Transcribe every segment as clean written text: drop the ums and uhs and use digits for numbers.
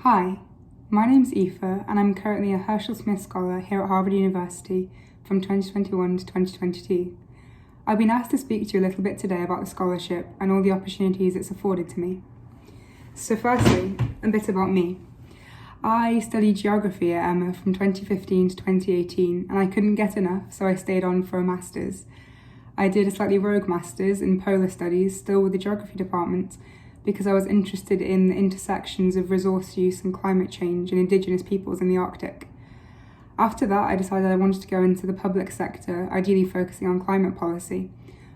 Hi, my name's Aoife and I'm currently a Herchel Smith Scholar here at Harvard University from 2021 to 2022. I've been asked to speak to you a little bit today about the scholarship and all the opportunities it's afforded to me. So firstly, a bit about me. I studied geography at Emma from 2015 to 2018 and I couldn't get enough, so I stayed on for a master's. I did a slightly rogue master's in polar studies, still with the geography department, because I was interested in the intersections of resource use and climate change and Indigenous peoples in the Arctic. After that, I decided I wanted to go into the public sector, ideally focusing on climate policy,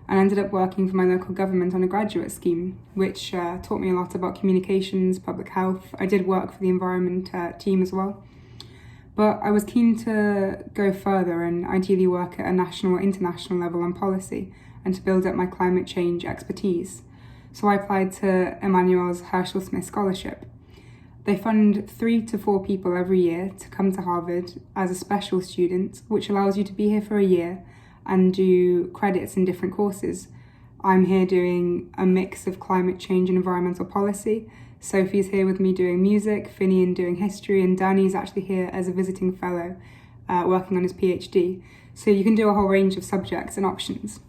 and ended up working for my local government on a graduate scheme, which taught me a lot about communications, public health. I did work for the environment team as well. But I was keen to go further and ideally work at a national or international level on policy and to build up my climate change expertise. So I applied to Emmanuel's Herchel Smith Scholarship. They fund 3 to 4 people every year to come to Harvard as a special student, which allows you to be here for a year and do credits in different courses. I'm here doing a mix of climate change and environmental policy. Sophie's here with me doing music, Finian doing history, and Danny's actually here as a visiting fellow working on his PhD. So you can do a whole range of subjects and options.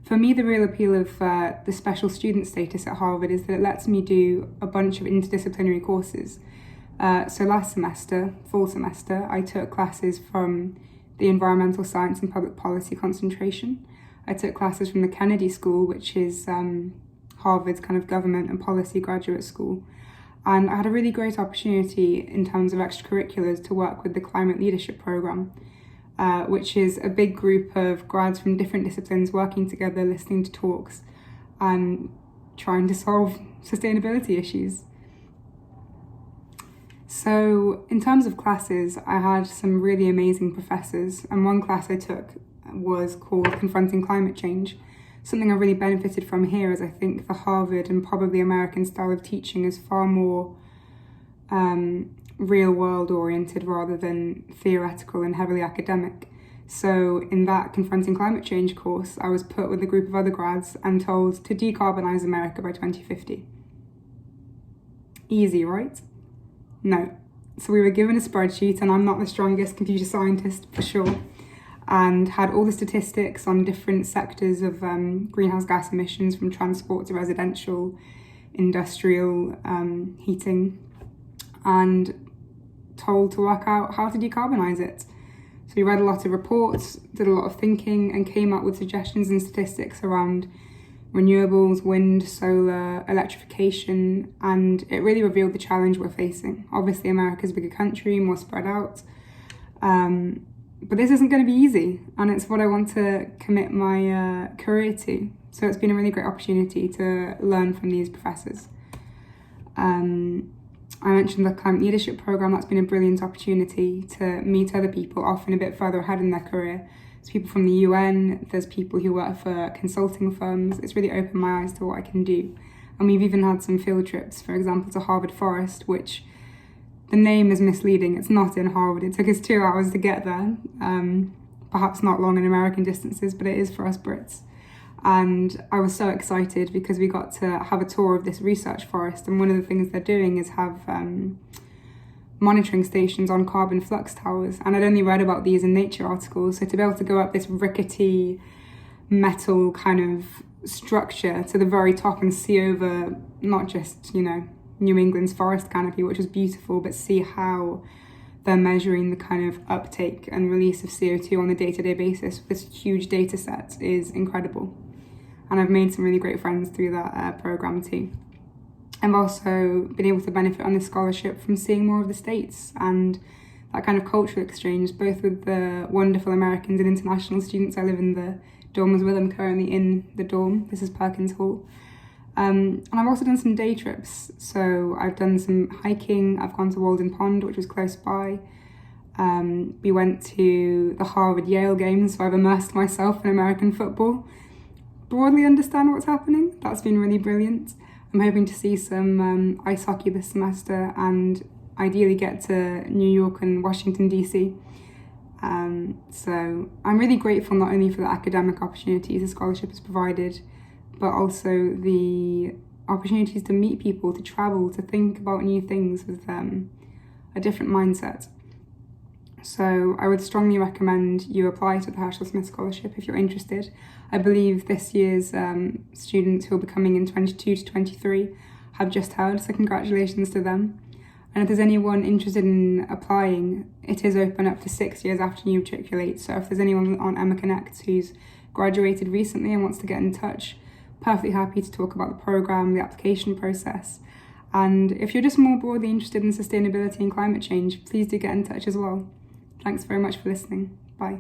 For me, the real appeal of the special student status at Harvard is that it lets me do a bunch of interdisciplinary courses. So last semester, fall semester, I took classes from the Environmental Science and Public Policy concentration. I took classes from the Kennedy School, which is Harvard's kind of government and policy graduate school. And I had a really great opportunity in terms of extracurriculars to work with the Climate Leadership Programme, which is a big group of grads from different disciplines working together, listening to talks and trying to solve sustainability issues. So in terms of classes, I had some really amazing professors, and one class I took was called Confronting Climate Change. Something I really benefited from here is I think the Harvard and probably American style of teaching is far more real world oriented rather than theoretical and heavily academic. So in that Confronting Climate Change course, I was put with a group of other grads and told to decarbonise America by 2050. Easy, right? No. So we were given a spreadsheet, and I'm not the strongest computer scientist for sure, and had all the statistics on different sectors of greenhouse gas emissions from transport to residential, industrial heating, and told to work out how to decarbonise it. So we read a lot of reports, did a lot of thinking, and came up with suggestions and statistics around renewables, wind, solar, electrification, and it really revealed the challenge we're facing. Obviously, America's a bigger country, more spread out, but this isn't going to be easy, and it's what I want to commit my career to. So it's been a really great opportunity to learn from these professors. I mentioned the Climate Leadership Programme. That's been a brilliant opportunity to meet other people, often a bit further ahead in their career. There's people from the UN, there's people who work for consulting firms. It's really opened my eyes to what I can do. And we've even had some field trips, for example, to Harvard Forest, which the name is misleading. It's not in Harvard. It took us 2 hours to get there. Perhaps not long in American distances, but it is for us Brits. And I was so excited because we got to have a tour of this research forest. And one of the things they're doing is have monitoring stations on carbon flux towers. And I'd only read about these in Nature articles. So to be able to go up this rickety metal kind of structure to the very top and see over not just, New England's forest canopy, which was beautiful, but see how they're measuring the kind of uptake and release of CO2 on a day-to-day basis with this huge data set is incredible. And I've made some really great friends through that program too. I've also been able to benefit on this scholarship from seeing more of the States and that kind of cultural exchange, both with the wonderful Americans and international students. I live in the dorms with them, currently in the dorm. This is Perkins Hall. And I've also done some day trips. So I've done some hiking. I've gone to Walden Pond, which was close by. We went to the Harvard-Yale games, so I've immersed myself in American football. Broadly understand what's happening. That's been really brilliant. I'm hoping to see some ice hockey this semester and ideally get to New York and Washington, DC. So I'm really grateful not only for the academic opportunities the scholarship has provided, but also the opportunities to meet people, to travel, to think about new things with a different mindset. So I would strongly recommend you apply to the Herchel Smith Scholarship if you're interested. I believe this year's students who will be coming in 22 to 23 have just heard, so congratulations to them. And if there's anyone interested in applying, it is open up to 6 years after you matriculate. So if there's anyone on Emma Connect who's graduated recently and wants to get in touch, perfectly happy to talk about the programme, the application process. And if you're just more broadly interested in sustainability and climate change, please do get in touch as well. Thanks very much for listening. Bye.